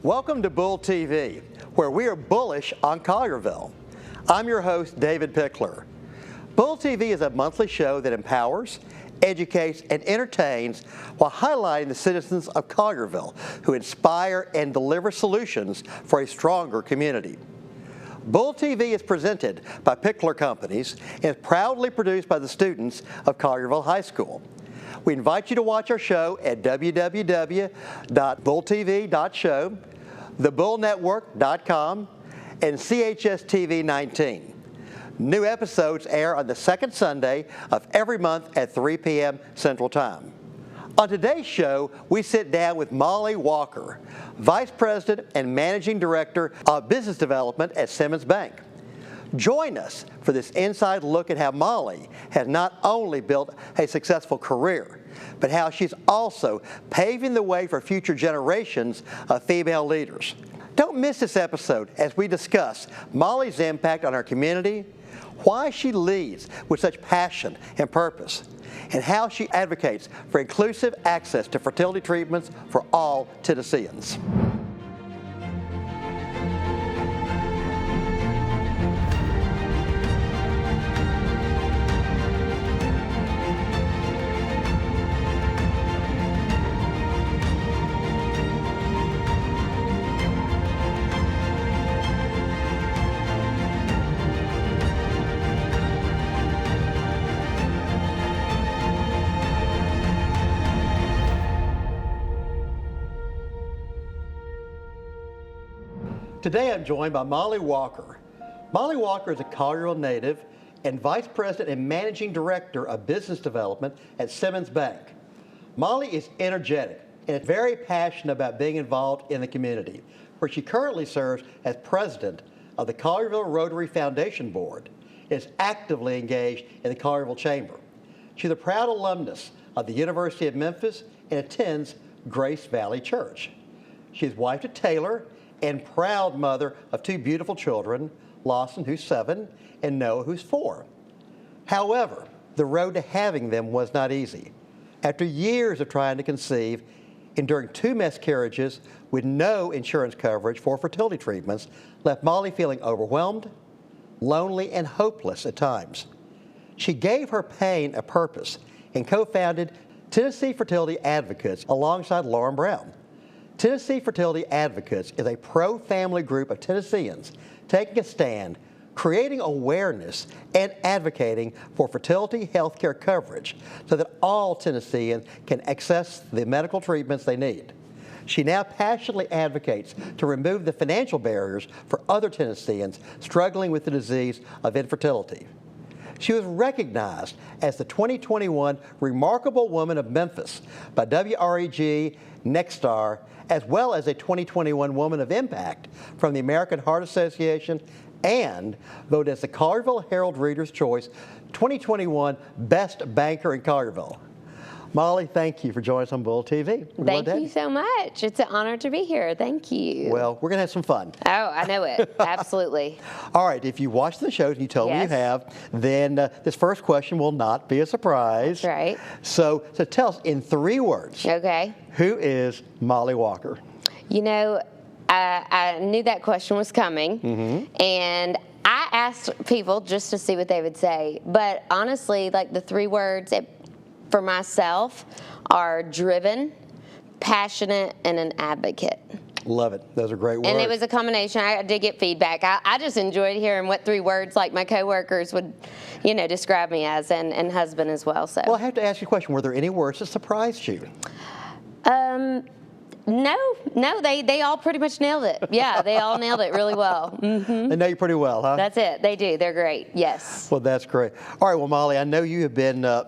Welcome to Bull TV, where we are bullish on Collegeville. I'm your host, David Pickler. Bull TV is a monthly show that empowers, educates, and entertains while highlighting the citizens of Collegeville who inspire and deliver solutions for a stronger community. Bull TV is presented by Pickler Companies and is proudly produced by the students of Collegeville High School. We invite you to watch our show at www.bulltv.show, thebullnetwork.com, and CHS-TV 19. New episodes air on the second Sunday of every month at 3 p.m. Central Time. On today's show, we sit down with Molly Walker, Vice President and Managing Director of Business Development at Simmons Bank. Join us for this inside look at how Molly has not only built a successful career, but how she's also paving the way for future generations of female leaders. Don't miss this episode as we discuss Molly's impact on our community, why she leads with such passion and purpose, and how she advocates for inclusive access to fertility treatments for all Tennesseans. Today I'm joined by Molly Walker. Molly Walker is a Collegeville native and Vice President and Managing Director of Business Development at Simmons Bank. Molly is energetic and very passionate about being involved in the community, where she currently serves as President of the Collegeville Rotary Foundation Board and is actively engaged in the Collegeville Chamber. She's a proud alumnus of the University of Memphis and attends Grace Valley Church. She is wife to Taylor and proud mother of two beautiful children, Lawson, who's 7, and Noah, who's 4. However, the road to having them was not easy. After years of trying to conceive, enduring 2 miscarriages with no insurance coverage for fertility treatments left Molly feeling overwhelmed, lonely, and hopeless at times. She gave her pain a purpose and co-founded Tennessee Fertility Advocates alongside Lauren Brown. Tennessee Fertility Advocates is a pro-family group of Tennesseans taking a stand, creating awareness, and advocating for fertility health care coverage so that all Tennesseans can access the medical treatments they need. She now passionately advocates to remove the financial barriers for other Tennesseans struggling with the disease of infertility. She was recognized as the 2021 Remarkable Woman of Memphis by WREG Nexstar, as well as a 2021 Woman of Impact from the American Heart Association, and voted as the Collegeville Herald Reader's Choice 2021 Best Banker in Collegeville. Molly, thank you for joining us on Bull TV. Thank you so much. It's an honor to be here. Thank you. Well, we're going to have some fun. Oh, I know it. Absolutely. All right. If you watched the shows and you told me you have, then this first question will not be a surprise. That's right. So tell us in 3 words. Okay. Who is Molly Walker? You know, I knew that question was coming, and I asked people just to see what they would say. But honestly, like the 3 words for myself are driven, passionate, and an advocate. Love it. Those are great words. And it was a combination. I did get feedback. I just enjoyed hearing what 3 words like my coworkers would, describe me as, and husband as well. So. Well, I have to ask you a question. Were there any words that surprised you? No, they all pretty much nailed it. Yeah, they all nailed it really well. Mm-hmm. They know you pretty well, huh? That's it. They do. They're great. Yes. Well, that's great. All right. Well, Molly, I know you have been, a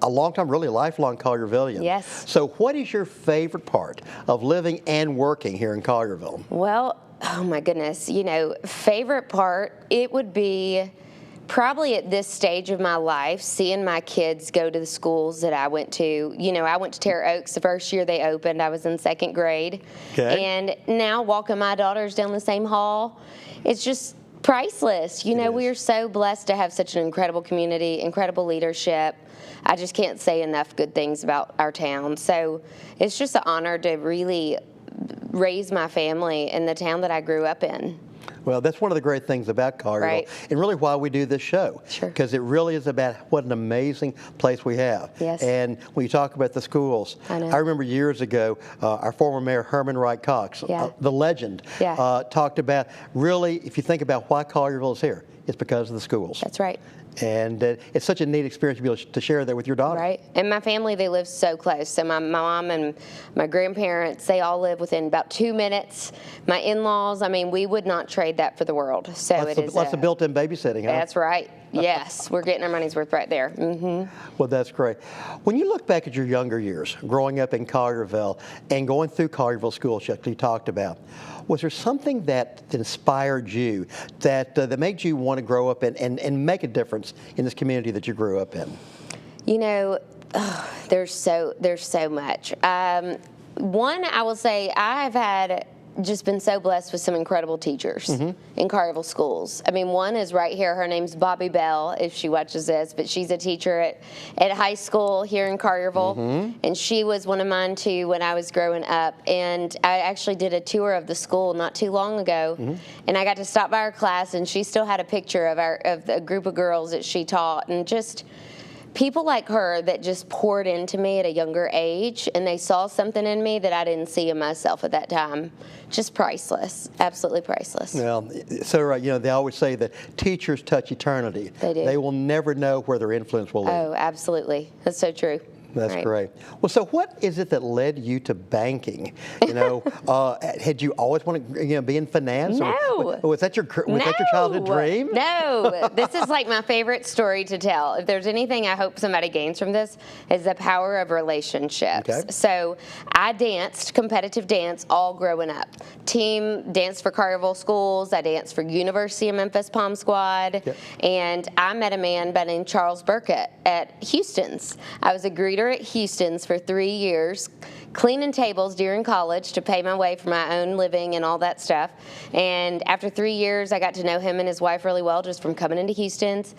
long time, really lifelong Collegevillian. Yes. So what is your favorite part of living and working here in Collegeville? Well, oh my goodness. Favorite part, it would be probably at this stage of my life, seeing my kids go to the schools that I went to. I went to Terre Oaks the first year they opened. I was in 2nd grade. Okay. And now walking my daughters down the same hall, it's just priceless. We are so blessed to have such an incredible community, incredible leadership. I just can't say enough good things about our town. So it's just an honor to really raise my family in the town that I grew up in. Well, that's one of the great things about Collegeville, Right. and really why we do this show. Sure. Because it really is about what an amazing place we have. Yes. And when you talk about the schools, I know. I remember years ago, our former mayor, Herman Wright Cox, Yeah. the legend, Yeah. talked about really, if you think about why Collegeville is here, it's because of the schools. That's right. And it's such a neat experience to be able to share that with your daughter. Right. And my family, they live so close. So my mom and my grandparents, they all live within about 2 minutes. My in-laws, I mean, we would not trade that for the world. So Lots of built-in babysitting, huh? That's right. Yes, we're getting our money's worth right there. Mm-hmm. Well, that's great. When you look back at your younger years, growing up in Collegeville and going through Collegeville School, like you talked about, was there something that inspired you, that made you want to grow up and make a difference in this community that you grew up in? You know, there's so much. One, I will say I've had just been so blessed with some incredible teachers in Carver schools. I mean, one is right here. Her name's Bobby Bell, if she watches this, but she's a teacher at high school here in Carverville, and she was one of mine too when I was growing up. And I actually did a tour of the school not too long ago, and I got to stop by her class, and she still had a picture of the group of girls that she taught, and just people like her that just poured into me at a younger age, and they saw something in me that I didn't see in myself at that time. Just priceless, absolutely priceless. Well, so they always say that teachers touch eternity. They do. They will never know where their influence will lead. Oh, absolutely. That's so true. That's Right. great. Well, so what is it that led you to banking? Had you always wanted to be in finance? No. Or was that your childhood dream? No. This is like my favorite story to tell. If there's anything I hope somebody gains from this, is the power of relationships. Okay. So I danced competitive dance all growing up. Team danced for Carville schools. I danced for University of Memphis Pom Squad. Yep. And I met a man by the name Charles Burkett at Houston's. I was a greeter at Houston's for 3 years, cleaning tables during college to pay my way for my own living and all that stuff. And after 3 years, I got to know him and his wife really well just from coming into Houston's.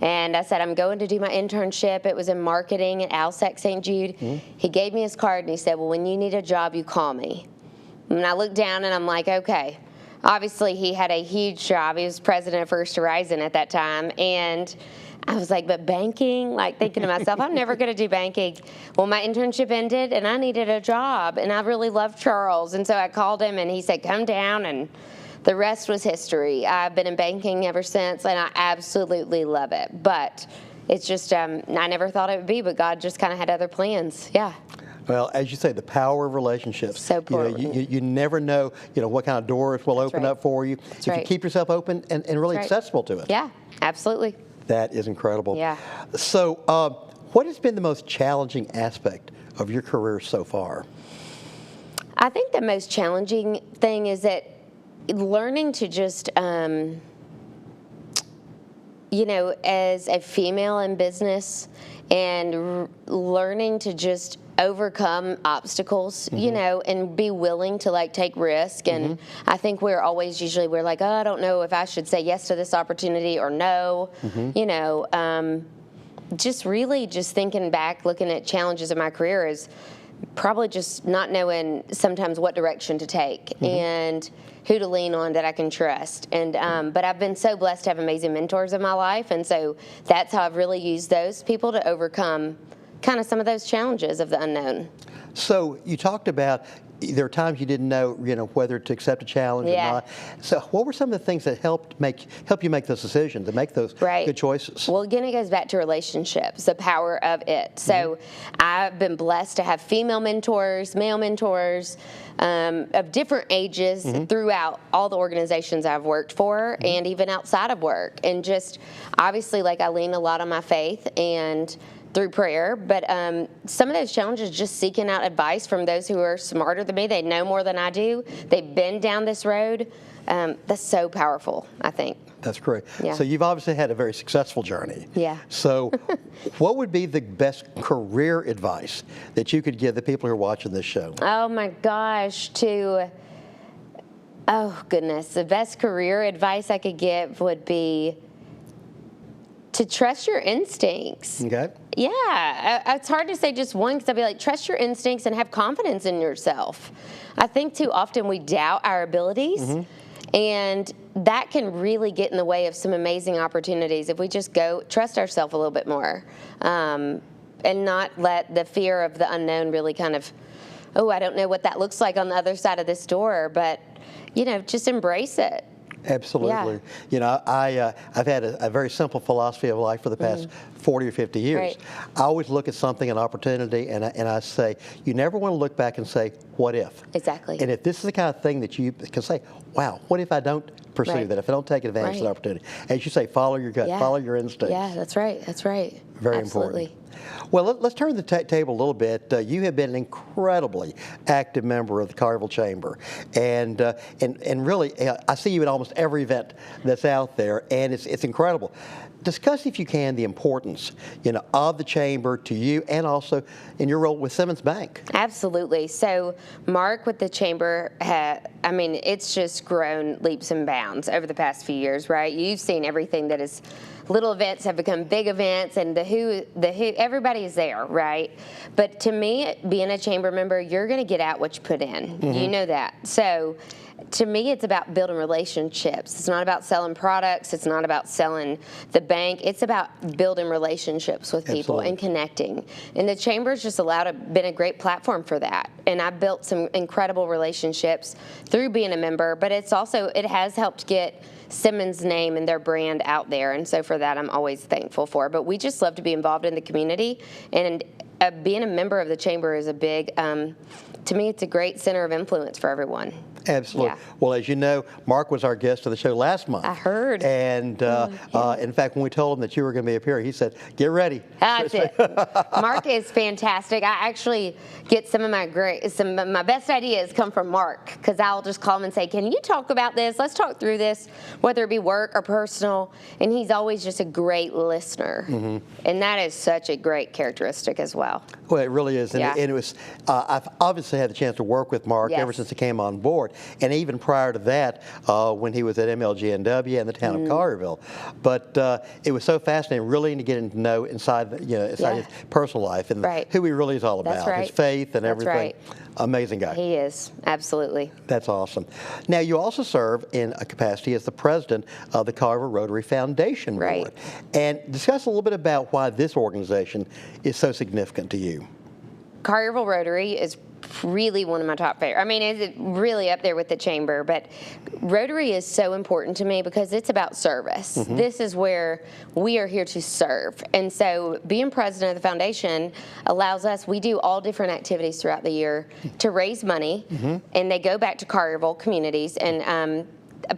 And I said, I'm going to do my internship. It was in marketing at Alsec St. Jude. He gave me his card and he said, well, when you need a job, you call me. And I looked down and I'm like, okay. Obviously, he had a huge job. He was president of First Horizon at that time. And I was like, but banking? Like thinking to myself, I'm never going to do banking. Well, my internship ended and I needed a job. And I really loved Charles. And so I called him and he said, come down. And the rest was history. I've been in banking ever since and I absolutely love it. But it's just, I never thought it would be, but God just kind of had other plans. Yeah. Well, as you say, the power of relationships. So important. You never know, what kind of doors will open right. up for you. That's if you right. keep yourself open and really That's right. accessible to it. Yeah, absolutely. That is incredible. Yeah. So what has been the most challenging aspect of your career so far? I think the most challenging thing is that learning to just, as a female in business and learning to just overcome obstacles, and be willing to take risk. And I think we're like, oh, I don't know if I should say yes to this opportunity or no. Just really just thinking back, looking at challenges in my career is probably just not knowing sometimes what direction to take and who to lean on that I can trust. And but I've been so blessed to have amazing mentors in my life, and so that's how I've really used those people to overcome kind of some of those challenges of the unknown. So you talked about there are times you didn't know, whether to accept a challenge or not. So what were some of the things that help you make those decisions and make those good choices? Well, again, it goes back to relationships, the power of it. So I've been blessed to have female mentors, male mentors, of different ages throughout all the organizations I've worked for and even outside of work. And just obviously, I lean a lot on my faith and through prayer, but some of those challenges, just seeking out advice from those who are smarter than me. They know more than I do. They've been down this road. That's so powerful, I think. That's great. Yeah. So you've obviously had a very successful journey. Yeah. So what would be the best career advice that you could give the people who are watching this show? Oh my gosh, the best career advice I could give would be to trust your instincts. Okay. Yeah, it's hard to say just one, because I'd be like, trust your instincts and have confidence in yourself. I think too often we doubt our abilities, and that can really get in the way of some amazing opportunities if we just go trust ourselves a little bit more, and not let the fear of the unknown really kind of, oh, I don't know what that looks like on the other side of this door, but, just embrace it. Absolutely. Yeah. I've had a very simple philosophy of life for the past 40 or 50 years. Right. I always look at something, an opportunity, and I say, you never want to look back and say, what if? Exactly. And if this is the kind of thing that you can say, wow, what if I don't pursue Right. that, if I don't take advantage of the opportunity? As you say, follow your gut, Yeah. follow your instincts. Yeah, that's right. That's right. Very Absolutely. important. Well, let's turn the table a little bit. You have been an incredibly active member of the Carver Chamber, and really, I see you at almost every event that's out there, and it's incredible. Discuss, if you can, the importance, of the chamber to you, and also in your role with Simmons Bank. Absolutely. So, Mark with the chamber, it's just grown leaps and bounds over the past few years, right? You've seen everything that is. Little events have become big events, and the who, everybody is there, right? But to me, being a chamber member, you're going to get out what you put in. You know that. So, to me, it's about building relationships. It's not about selling products. It's not about selling the bank. It's about building relationships with people and connecting. And the chamber's just been a great platform for that. And I've built some incredible relationships through being a member, but it has helped get Simmons' name and their brand out there, and so for that I'm always thankful for. But we just love to be involved in the community, and being a member of the chamber is a big, to me, it's a great center of influence for everyone. Absolutely. Yeah. Well, as you know, Mark was our guest of the show last month. I heard. And in fact, when we told him that you were going to be up here, he said, "Get ready." That's it. Mark is fantastic. I actually get some of my best ideas come from Mark, because I'll just call him and say, "Can you talk about this? Let's talk through this," whether it be work or personal. And he's always just a great listener, and that is such a great characteristic as well. Well, it really is, and, Yeah. and it was. I've obviously had the chance to work with Mark ever since he came on board, and even prior to that, when he was at MLGNW and the town of Collegeville. But it was so fascinating, really, to get to know inside his personal life and who he really is all about, his faith and everything. Right. Amazing guy. He is, absolutely. That's awesome. Now, you also serve in a capacity as the president of the Carver Rotary Foundation Board. And discuss a little bit about why this organization is so significant to you. Carver Rotary is really one of my top favorites. It's really up there with the chamber, but Rotary is so important to me because it's about service. This is where we are here to serve. And so being president of the foundation allows us, we do all different activities throughout the year to raise money, and they go back to Carverville communities, and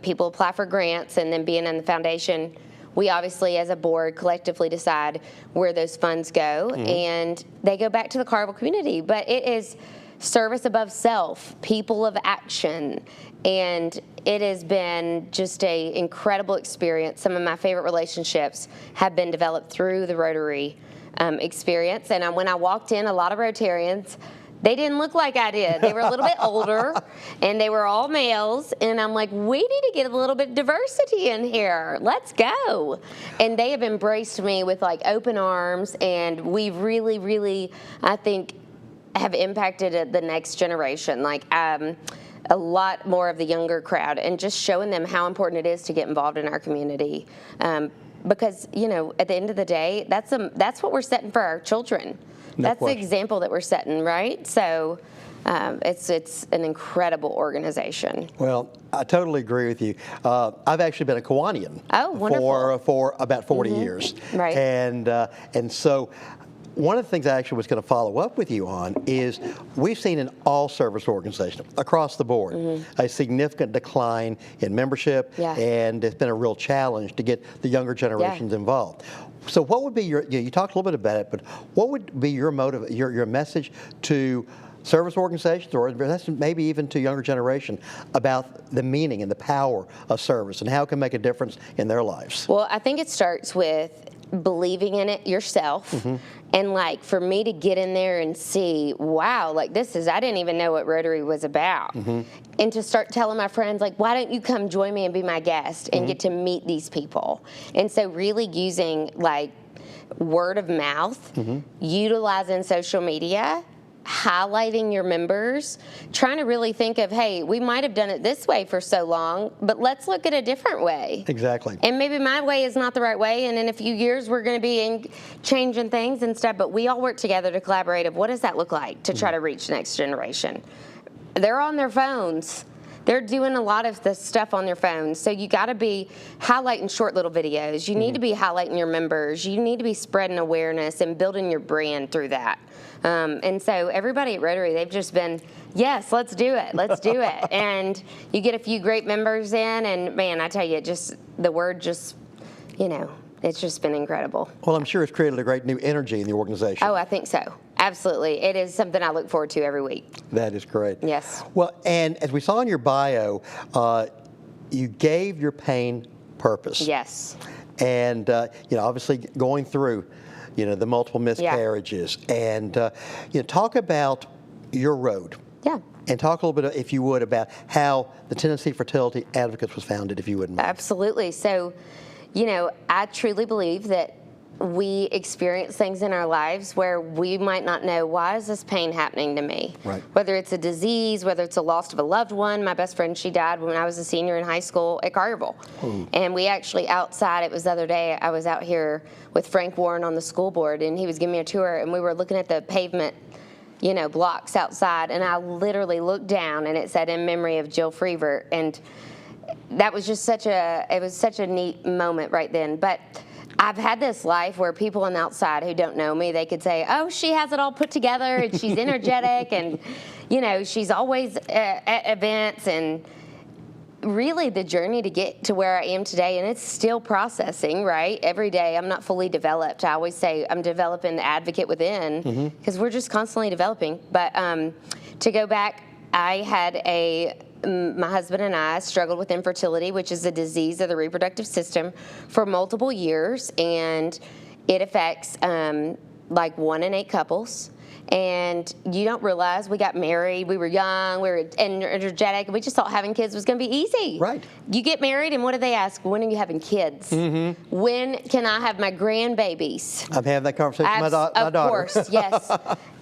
people apply for grants, and then being in the foundation, we obviously, as a board, collectively decide where those funds go, and they go back to the Carver community. But it is service above self, people of action, and it has been just an incredible experience. Some of my favorite relationships have been developed through the Rotary experience. And when I walked in, a lot of Rotarians, they didn't look like I did. They were a little bit older, and they were all males. And I'm like, we need to get a little bit of diversity in here. Let's go. And they have embraced me with open arms, and we really, really, I think, have impacted the next generation. A lot more of the younger crowd, and just showing them how important it is to get involved in our community. Because, at the end of the day, that's what we're setting for our children. That's the example that we're setting, right? So it's an incredible organization. Well, I totally agree with you. I've actually been a Kiwanian for about 40 years. Right. And so one of the things I actually was going to follow up with you on is we've seen in all service organizations across the board a significant decline in membership, and it's been a real challenge to get the younger generations involved. So what would be you talked a little bit about it, but what would be your motive, your message to service organizations, or maybe even to younger generation, about the meaning and the power of service and how it can make a difference in their lives? Well, I think it starts with believing in it yourself. And like for me to get in there and see, wow, like I didn't even know what Rotary was about. And to start telling my friends, like, why don't you come join me and be my guest and get to meet these people? And so really using like word of mouth, utilizing social media, highlighting your members, trying to really think of, hey, we might have done it this way for so long, but let's look at a different way. Exactly. And maybe my way is not the right way, and in a few years we're going to be changing things and stuff, but we all work together to collaborate of what does that look like to try to reach the next generation. They're on their phones. They're doing a lot of the stuff on their phones. So you got to be highlighting short little videos. You need to be highlighting your members. You need to be spreading awareness and building your brand through that. And so everybody at Rotary, they've just been, yes, let's do it. Let's do it. And you get a few great members in, and man, I tell you, the word just, it's just been incredible. Well, I'm sure it's created a great new energy in the organization. Oh, I think so. Absolutely. It is something I look forward to every week. That is great. Yes. Well, and as we saw in your bio, you gave your pain purpose. Yes. And, obviously going through, the multiple miscarriages. And, talk about your road. Yeah. And talk a little bit, if you would, about how the Tennessee Fertility Advocates was founded, if you wouldn't mind. Absolutely. So, I truly believe that we experience things in our lives where we might not know, why is this pain happening to me? Right. Whether it's a disease, whether it's a loss of a loved one. My best friend, she died when I was a senior in high school at Carver. And we actually outside, it was the other day, I was out here with Frank Warren on the school board, and he was giving me a tour, and we were looking at the pavement, blocks outside, and I literally looked down, and it said, in memory of Jill Freevert. And that was just such a neat moment right then. But I've had this life where people on the outside who don't know me, they could say, oh, she has it all put together and she's energetic and, she's always at events. And really the journey to get to where I am today, and it's still processing, right? Every day I'm not fully developed. I always say I'm developing the advocate within because we're just constantly developing. But to go back, I had my husband and I struggled with infertility, which is a disease of the reproductive system, for multiple years, and it affects like 1 in 8 couples. And you don't realize we got married, we were young, we were energetic, and we just thought having kids was going to be easy. Right. You get married, and what do they ask? When are you having kids? When can I have my grandbabies? I'm having that conversation with my daughter. Of course, yes.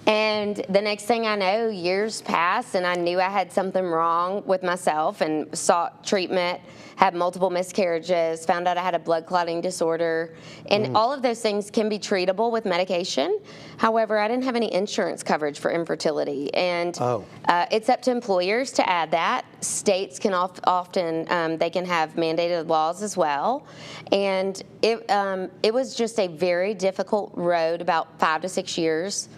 And the next thing I know, years passed, and I knew I had something wrong with myself and sought treatment, had multiple miscarriages, found out I had a blood clotting disorder. And all of those things can be treatable with medication. However, I didn't have any insurance coverage for infertility. And it's up to employers to add that. States can often, they can have mandated laws as well. And it was just a very difficult road, about 5 to 6 years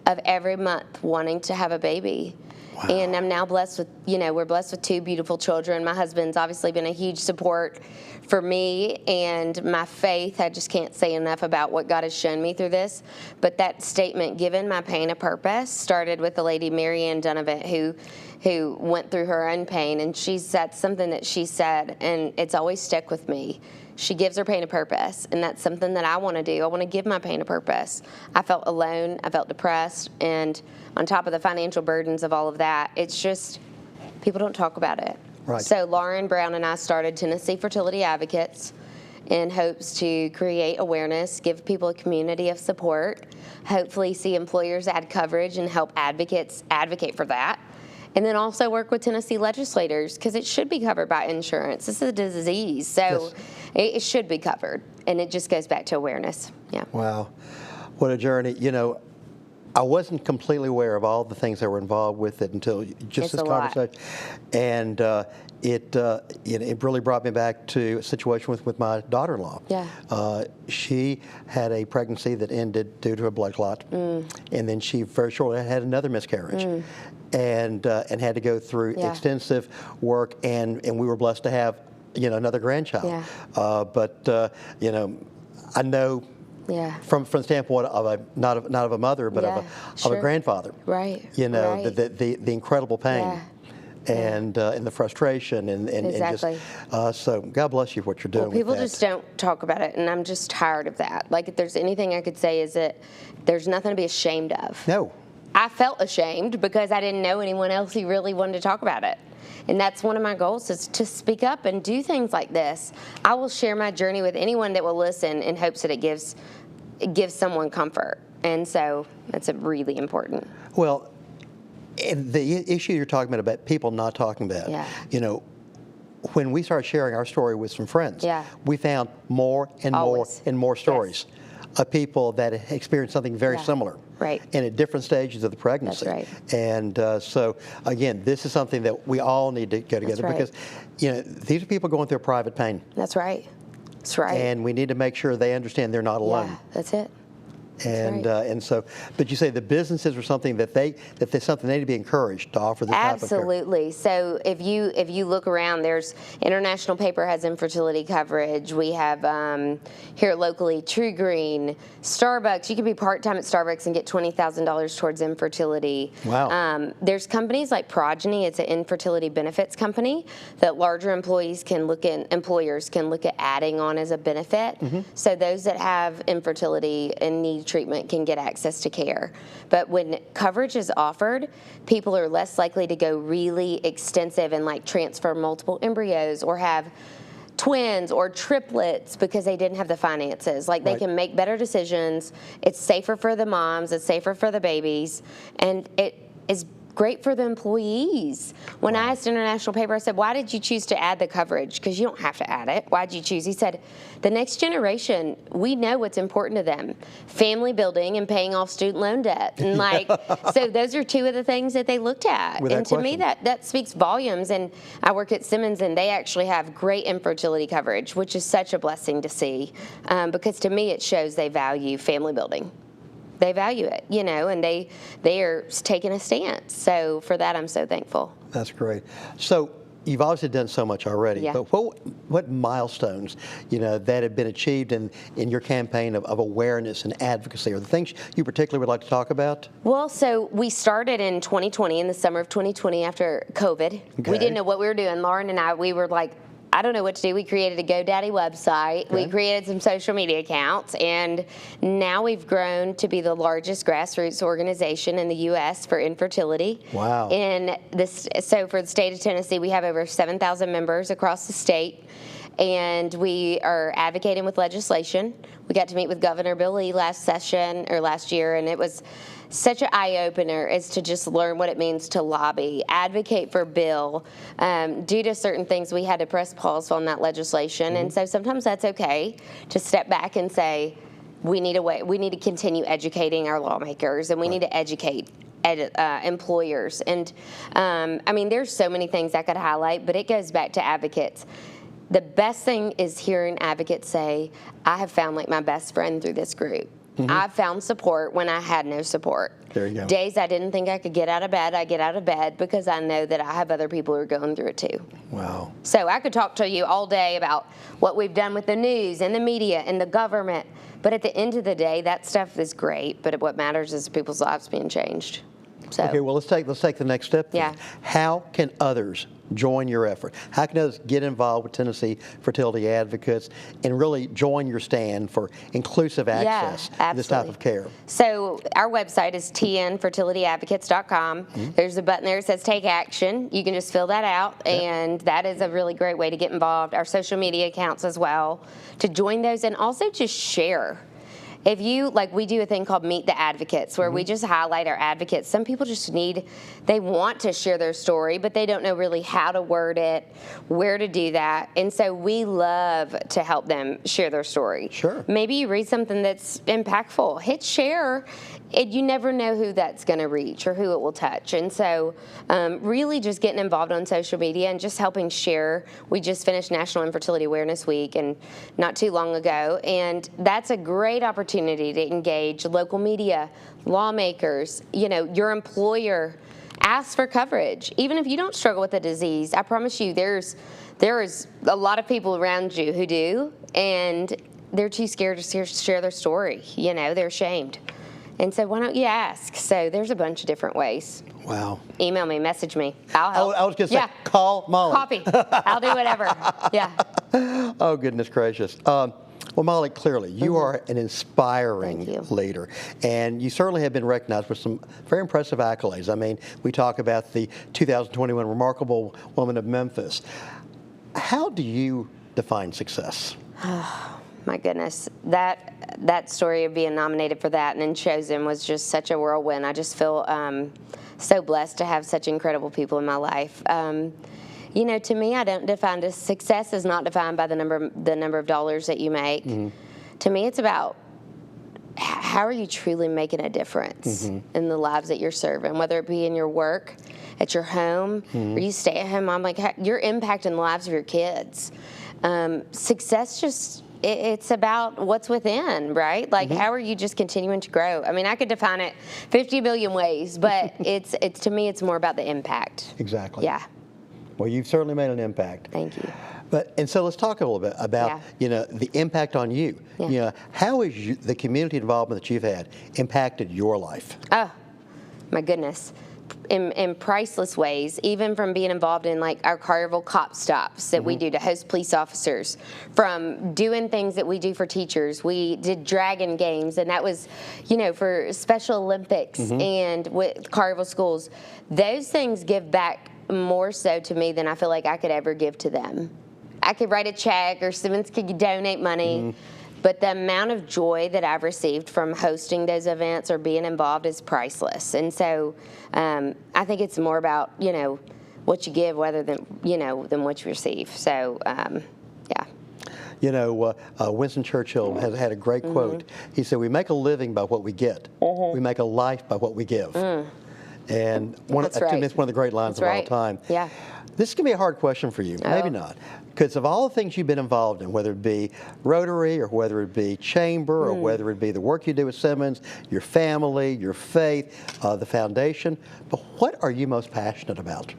of every month wanting to have a baby. Wow. And I'm now blessed with, we're blessed with 2 beautiful children. My husband's obviously been a huge support for me and my faith. I just can't say enough about what God has shown me through this. But that statement, given my pain a purpose, started with the lady Marianne Dunavant, who went through her own pain. And she said something that she said, and it's always stuck with me. She gives her pain a purpose, and that's something that I want to do. I want to give my pain a purpose. I felt alone. I felt depressed. And on top of the financial burdens of all of that, it's just people don't talk about it. Right. So Lauren Brown and I started Tennessee Fertility Advocates in hopes to create awareness, give people a community of support, hopefully see employers add coverage and help advocates advocate for that. And then also work with Tennessee legislators because it should be covered by insurance. This is a disease, so it should be covered. And it just goes back to awareness. Yeah. Wow. What a journey. I wasn't completely aware of all the things that were involved with it until just this conversation. And it really brought me back to a situation with my daughter-in-law. Yeah. She had a pregnancy that ended due to a blood clot. And then she very shortly had another miscarriage. And had to go through extensive work, and we were blessed to have another grandchild. Yeah. But I know from the standpoint of not of a mother, but of a grandfather. Right. The incredible pain and the frustration and Exactly. just so God bless you for what you're doing. Well, people with that. just don't talk about it, and I'm just tired of that. Like, if there's anything I could say is that there's nothing to be ashamed of. No. I felt ashamed because I didn't know anyone else who really wanted to talk about it. And that's one of my goals, is to speak up and do things like this. I will share my journey with anyone that will listen in hopes that it gives someone comfort. And so that's really important. Well, and the issue you're talking about people not talking about, Yeah. you know, when we started sharing our story with some friends, Yeah. we found more and Always. more and more stories of people that experienced something very Yeah. similar. Right. And at different stages of the pregnancy. That's right. And so, again, this is something that we all need to go together right. because, you know, these are people going through private pain. That's right. That's right. And we need to make sure they understand they're not alone. Yeah, that's it. And right. And so, but you say the businesses are something that there's something they need to be encouraged to offer this type of care. Absolutely. So if you look around, there's International Paper has infertility coverage. We have here locally True Green, Starbucks. You can be part-time at Starbucks and get $20,000 towards infertility. Wow. There's companies like Progeny. It's an infertility benefits company that larger employers can look at adding on as a benefit. Mm-hmm. So those that have infertility and need treatment can get access to care. But when coverage is offered, people are less likely to go really extensive and like transfer multiple embryos or have twins or triplets because they didn't have the finances. Like, they Right. can make better decisions. It's safer for the moms, it's safer for the babies, and it is great for the employees. When I asked International Paper, I said, why did you choose to add the coverage? Because you don't have to add it. Why did you choose? He said, the next generation, we know what's important to them. Family building and paying off student loan debt. And like, so those are two of the things that they looked at. Without And to me, question. that speaks volumes. And I work at Simmons, and they actually have great infertility coverage, which is such a blessing to see. Because to me, it shows they value family building. They value it, you know, and they are taking a stance. So for that, I'm so thankful. That's great. So you've obviously done so much already, Yeah. but what milestones, you know, that have been achieved in your campaign of awareness and advocacy, or the things you particularly would like to talk about? Well, so we started in 2020, in the summer of 2020 after COVID. Okay. We didn't know what we were doing. Lauren and I, we were like, I don't know what to do. We created a GoDaddy website. Okay. We created some social media accounts, and now we've grown to be the largest grassroots organization in the U.S. for infertility. Wow. So for the state of Tennessee, we have over 7,000 members across the state, and we are advocating with legislation. We got to meet with Governor Bill Lee last year, and it was such an eye-opener is to just learn what it means to lobby, advocate for bill. Due to certain things, we had to press pause on that legislation. Mm-hmm. And so sometimes that's okay to step back and say, we need to continue educating our lawmakers, and we need to educate employers. And I mean, there's so many things I could highlight, but it goes back to advocates. The best thing is hearing advocates say, I have found like my best friend through this group. Mm-hmm. I've found support when I had no support. There you go. Days I didn't think I could get out of bed, I get out of bed because I know that I have other people who are going through it too. Wow. So I could talk to you all day about what we've done with the news and the media and the government, but at the end of the day, that stuff is great, but what matters is people's lives being changed. So. Okay, well, let's take the next step then. Yeah. How can others join your effort? How can others get involved with Tennessee Fertility Advocates and really join your stand for inclusive access to this type of care? So our website is tnfertilityadvocates.com. Mm-hmm. There's a button there that says Take Action. You can just fill that out, and that is a really great way to get involved. Our social media accounts as well, to join those, and also just share. If you, like, we do a thing called Meet the Advocates, where we just highlight our advocates. Some people just they want to share their story, but they don't know really how to word it, where to do that. And so we love to help them share their story. Sure. Maybe you read something that's impactful. Hit share. You never know who that's going to reach or who it will touch. And so really just getting involved on social media and just helping share. We just finished National Infertility Awareness Week and not too long ago, and that's a great opportunity to engage local media, lawmakers, your employer. Ask for coverage. Even if you don't struggle with the disease, I promise you there is a lot of people around you who do, and they're too scared to share their story. They're ashamed. And so why don't you ask? So there's a bunch of different ways. Wow. Email me, message me. I'll help. I was going to say, Yeah. call Molly. Coffee. I'll do whatever. Yeah. Oh, goodness gracious. Well, Molly, clearly, you are an inspiring Thank you. leader, and you certainly have been recognized with some very impressive accolades. I mean, we talk about the 2021 Remarkable Woman of Memphis. How do you define success? My goodness, that story of being nominated for that and then chosen was just such a whirlwind. I just feel so blessed to have such incredible people in my life. You know, to me, I don't define this. Success is not defined by the number of dollars that you make. Mm-hmm. To me, it's about how are you truly making a difference in the lives that you're serving, whether it be in your work, at your home, or you stay at home. I'm like, you're impacting the lives of your kids. Success just, it's about what's within, right? Like, how are you just continuing to grow? I mean, I could define it 50 million ways, but it's to me, it's more about the impact. Exactly. Yeah. Well, you've certainly made an impact. Thank you. And so let's talk a little bit about, you know, the impact on you. Yeah. You know, how has the community involvement that you've had impacted your life? Oh, my goodness. In priceless ways, even from being involved in like our Carver cop stops that we do to host police officers, from doing things that we do for teachers. We did dragon games, and that was, you know, for Special Olympics and with Carver schools. Those things give back more so to me than I feel like I could ever give to them. I could write a check or Simmons could donate money, but the amount of joy that I've received from hosting those events or being involved is priceless. And so I think it's more about, you know, what you give rather than, you know, than what you receive. So, yeah. You know, Winston Churchill has had a great quote. He said, "We make a living by what we get. We make a life by what we give." And to me, it's one of the great lines of all time. Yeah. This is going to be a hard question for you. Maybe not. Because of all the things you've been involved in, whether it be Rotary or whether it be Chamber or whether it be the work you do with Simmons, your family, your faith, the foundation, but what are you most passionate about?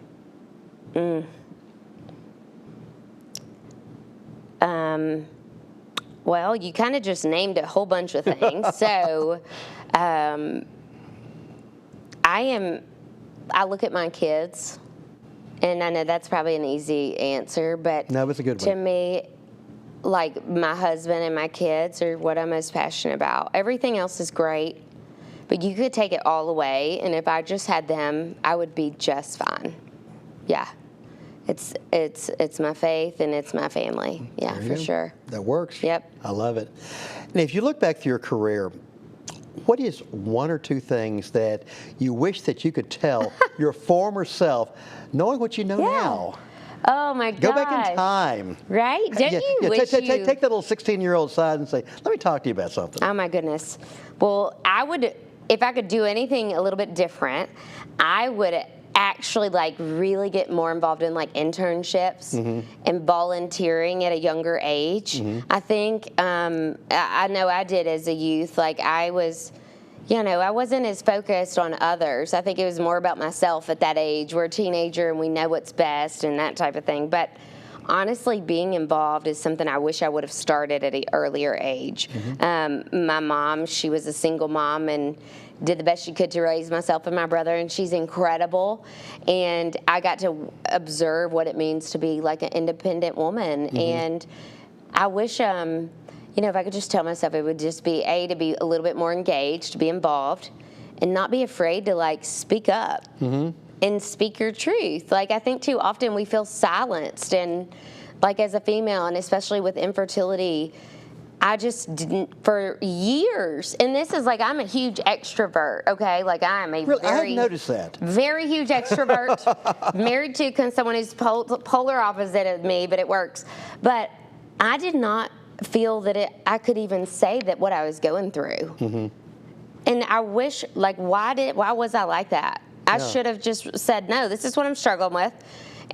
Well, you kind of just named a whole bunch of things. So I look at my kids, and I know that's probably an easy answer, but no, it's a good one. To me, like my husband and my kids are what I'm most passionate about. Everything else is great, but you could take it all away, and if I just had them, I would be just fine. Yeah. It's my faith and it's my family. Yeah, for sure. That works. Yep. I love it. And if you look back through your career, what is one or two things that you wish that you could tell your former self, knowing what you know now? Oh my God. Go back in time. Right? Don't you wish take that little 16-year-old aside and say, let me talk to you about something. Oh my goodness. Well, I would, if I could do anything a little bit different, I would actually like really get more involved in like internships and volunteering at a younger age. I think I know I did as a youth. Like I was, you know, I wasn't as focused on others. I think it was more about myself at that age. We're a teenager and we know what's best and that type of thing. But honestly, being involved is something I wish I would have started at an earlier age. My mom, she was a single mom and did the best she could to raise myself and my brother, and she's incredible. And I got to observe what it means to be like an independent woman. And I wish, you know, if I could just tell myself, it would just be to be a little bit more engaged, to be involved, and not be afraid to like speak up and speak your truth. Like I think too often we feel silenced, and like as a female, and especially with infertility, I just didn't for years. And this is like, I'm a huge extrovert, okay? Like I am a I hadn't noticed that. Very huge extrovert. Married to someone who's polar opposite of me, but it works. But I did not feel that I could even say that what I was going through. And I wish, like, why was I like that? I should have just said, no, this is what I'm struggling with,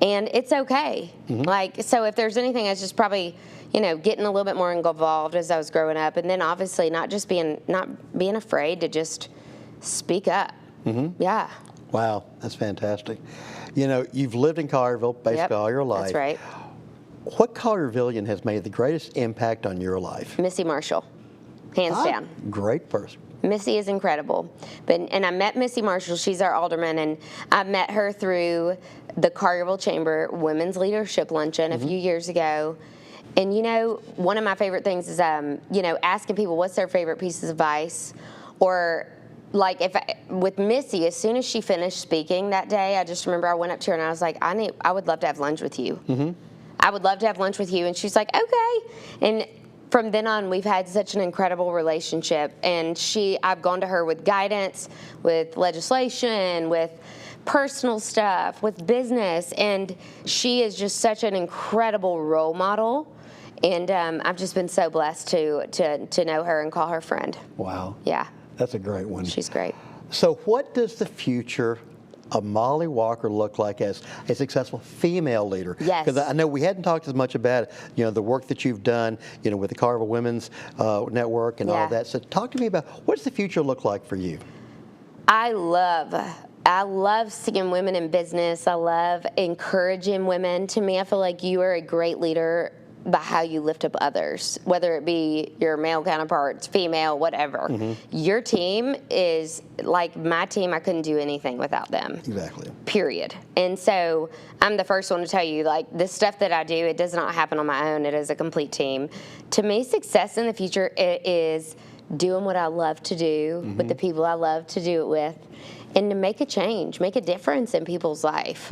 and it's okay. Like, so if there's anything, I was just probably, you know, getting a little bit more involved as I was growing up, and then obviously not being afraid to just speak up. Yeah. Wow, that's fantastic. You know, you've lived in Collegeville basically all your life. That's right. What Collegevillian has made the greatest impact on your life? Missy Marshall. hands down. Great person. Missy is incredible. And I met Missy Marshall. She's our alderman, and I met her through the Collegeville Chamber Women's Leadership Luncheon a few years ago. And, you know, one of my favorite things is, you know, asking people what's their favorite pieces of advice. Or, like, with Missy, as soon as she finished speaking that day, I just remember I went up to her and I was like, I would love to have lunch with you. I would love to have lunch with you. And she's like, okay. And from then on, we've had such an incredible relationship, and I've gone to her with guidance, with legislation, with personal stuff, with business, and she is just such an incredible role model, and I've just been so blessed to know her and call her friend. Wow. Yeah. That's a great one. She's great. So what does the future of Molly Walker look like as a successful female leader? Yes. Because I know we hadn't talked as much about, you know, the work that you've done, you know, with the Carver Women's Network and all that. So talk to me about, what does the future look like for you? I love seeing women in business. I love encouraging women. To me, I feel like you are a great leader by how you lift up others, whether it be your male counterparts, female, whatever. Your team is like my team. I couldn't do anything without them. Exactly. Period. And so I'm the first one to tell you, like, the stuff that I do, it does not happen on my own. It is a complete team. To me, success in the future is doing what I love to do with the people I love to do it with, and to make a change, make a difference in people's life.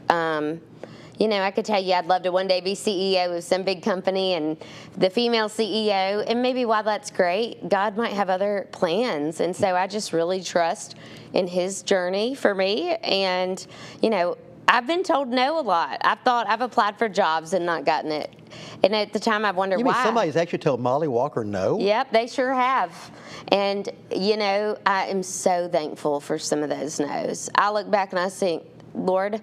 You know, I could tell you I'd love to one day be CEO of some big company and the female CEO, and maybe while that's great, God might have other plans. And so I just really trust in his journey for me. And, you know, I've been told no a lot. I've applied for jobs and not gotten it. And at the time, I've wondered why. You mean somebody's actually told Molly Walker no? Yep, they sure have. And, you know, I am so thankful for some of those no's. I look back and I think, Lord,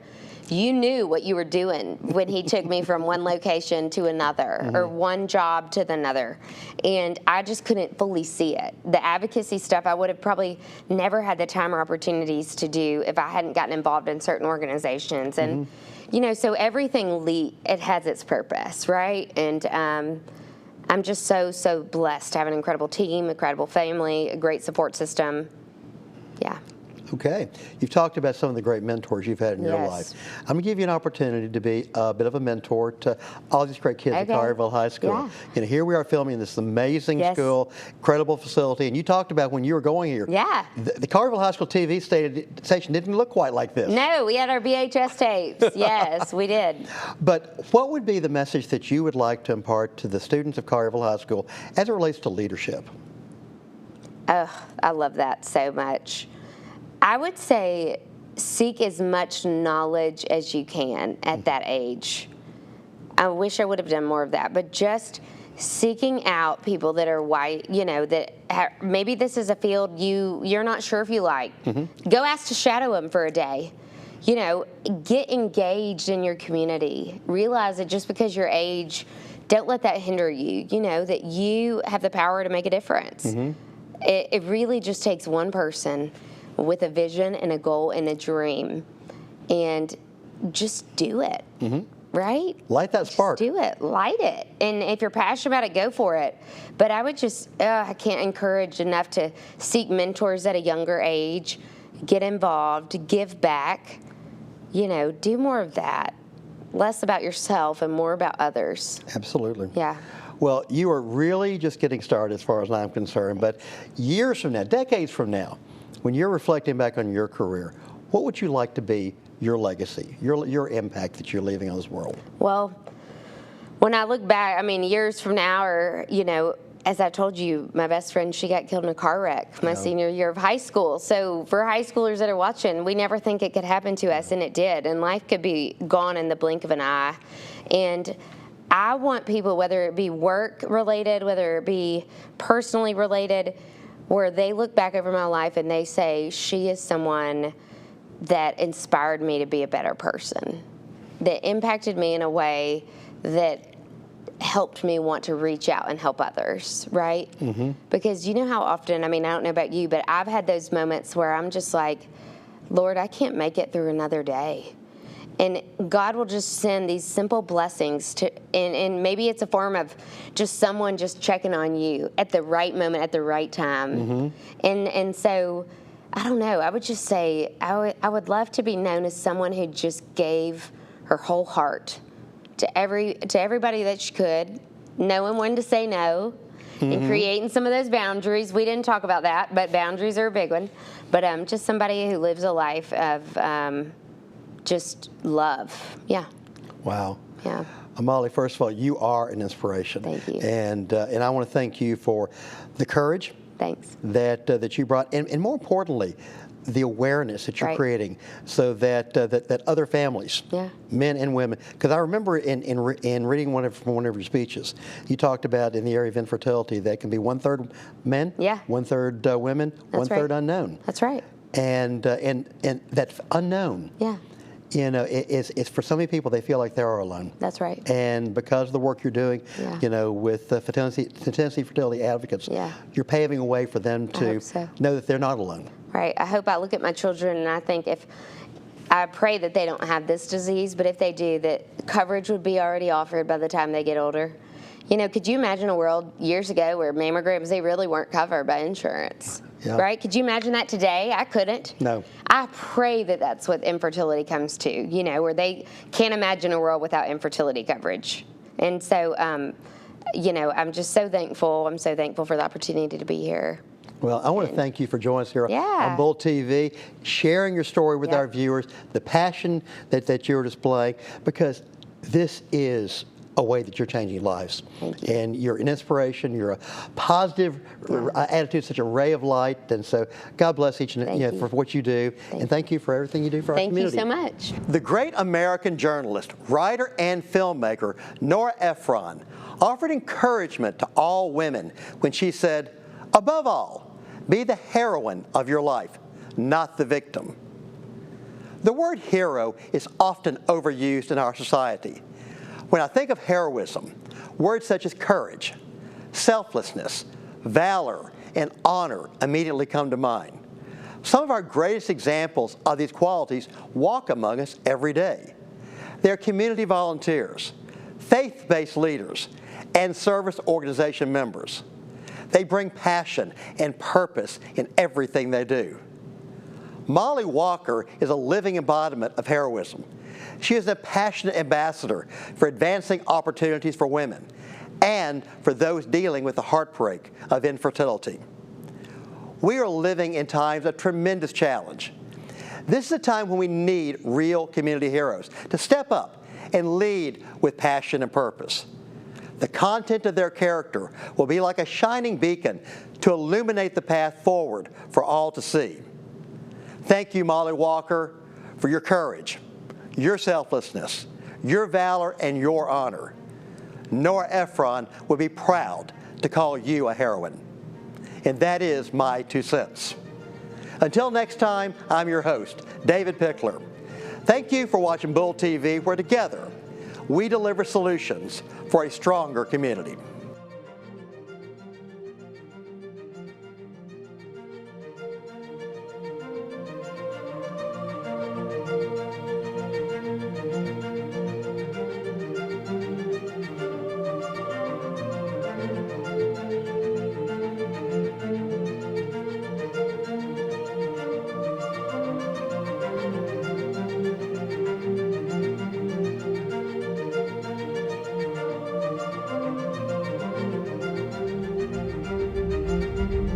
you knew what you were doing when he took me from one location to another, or one job to another. And I just couldn't fully see it. The advocacy stuff, I would have probably never had the time or opportunities to do if I hadn't gotten involved in certain organizations. And, you know, so everything, it has its purpose, right? And I'm just so blessed to have an incredible team, incredible family, a great support system. Yeah. Okay. You've talked about some of the great mentors you've had in your life. I'm going to give you an opportunity to be a bit of a mentor to all these great kids at Carverville High School. Yeah. You know, here we are filming this amazing school, incredible facility, and you talked about when you were going here. Yeah. The Carverville High School TV station didn't look quite like this. No, we had our VHS tapes. Yes, we did. But what would be the message that you would like to impart to the students of Carverville High School as it relates to leadership? Oh, I love that so much. I would say seek as much knowledge as you can at that age. I wish I would have done more of that, but just seeking out people that are white, you know, that maybe this is a field you're not sure if you like. Go ask to shadow them for a day. You know, get engaged in your community. Realize that just because your age, don't let that hinder you. You know, that you have the power to make a difference. It really just takes one person with a vision and a goal and a dream, and just do it, right? Light that spark. Just do it. Light it. And if you're passionate about it, go for it. But I would just, I can't encourage enough to seek mentors at a younger age, get involved, give back, you know, do more of that. Less about yourself and more about others. Absolutely. Yeah. Well, you are really just getting started as far as I'm concerned, but years from now, decades from now, when you're reflecting back on your career, what would you like to be your legacy, your impact that you're leaving on this world? Well, when I look back, I mean, years from now, or, you know, as I told you, my best friend, she got killed in a car wreck my senior year of high school. So for high schoolers that are watching, we never think it could happen to us, and it did. And life could be gone in the blink of an eye. And I want people, whether it be work related, whether it be personally related, where they look back over my life and they say, she is someone that inspired me to be a better person, that impacted me in a way that helped me want to reach out and help others, right? Because you know how often, I mean, I don't know about you, but I've had those moments where I'm just like, Lord, I can't make it through another day. And God will just send these simple blessings and maybe it's a form of just someone just checking on you at the right moment, at the right time. And so, I don't know, I would just say, I would love to be known as someone who just gave her whole heart to everybody that she could, knowing when to say no, and creating some of those boundaries. We didn't talk about that, but boundaries are a big one. But just somebody who lives a life of just love. Yeah. Wow. Yeah. Molly, first of all, you are an inspiration. Thank you. And I want to thank you for the courage. Thanks. That you brought, and more importantly, the awareness that you're creating, so that that other families, men and women, because I remember in reading one of your speeches, you talked about in the area of infertility that can be 1/3 men, 1/3 women, That's 1/3 unknown. That's right. And that unknown. Yeah. You know, it's for so many people, they feel like they are alone. That's right. And because of the work you're doing, you know, with Tennessee Fertility Advocates, you're paving a way for them to know that they're not alone. Right. I hope I look at my children and I think I pray that they don't have this disease, but if they do, that coverage would be already offered by the time they get older. You know, could you imagine a world years ago where mammograms, they really weren't covered by insurance? Right? Could you imagine that today? I couldn't. No. I pray that that's what infertility comes to, you know, where they can't imagine a world without infertility coverage. And so, you know, I'm just so thankful. I'm so thankful for the opportunity to be here. Well, I want to thank you for joining us here on Bull TV, sharing your story with our viewers, the passion that you're displaying, because this is a way that you're changing lives. Thank you. And you're an inspiration. You're a positive attitude, such a ray of light. And so God bless each and you know, for what you do. And thank you for everything you do for our community. Thank you so much. The great American journalist, writer, and filmmaker, Nora Ephron, offered encouragement to all women when she said, above all, be the heroine of your life, not the victim. The word hero is often overused in our society. When I think of heroism, words such as courage, selflessness, valor, and honor immediately come to mind. Some of our greatest examples of these qualities walk among us every day. They're community volunteers, faith-based leaders, and service organization members. They bring passion and purpose in everything they do. Molly Walker is a living embodiment of heroism. She is a passionate ambassador for advancing opportunities for women and for those dealing with the heartbreak of infertility. We are living in times of tremendous challenge. This is a time when we need real community heroes to step up and lead with passion and purpose. The content of their character will be like a shining beacon to illuminate the path forward for all to see. Thank you, Molly Walker, for your courage, your selflessness, your valor, and your honor. Nora Ephron would be proud to call you a heroine. And that is my 2 cents. Until next time, I'm your host, David Pickler. Thank you for watching Bull TV, where together we deliver solutions for a stronger community.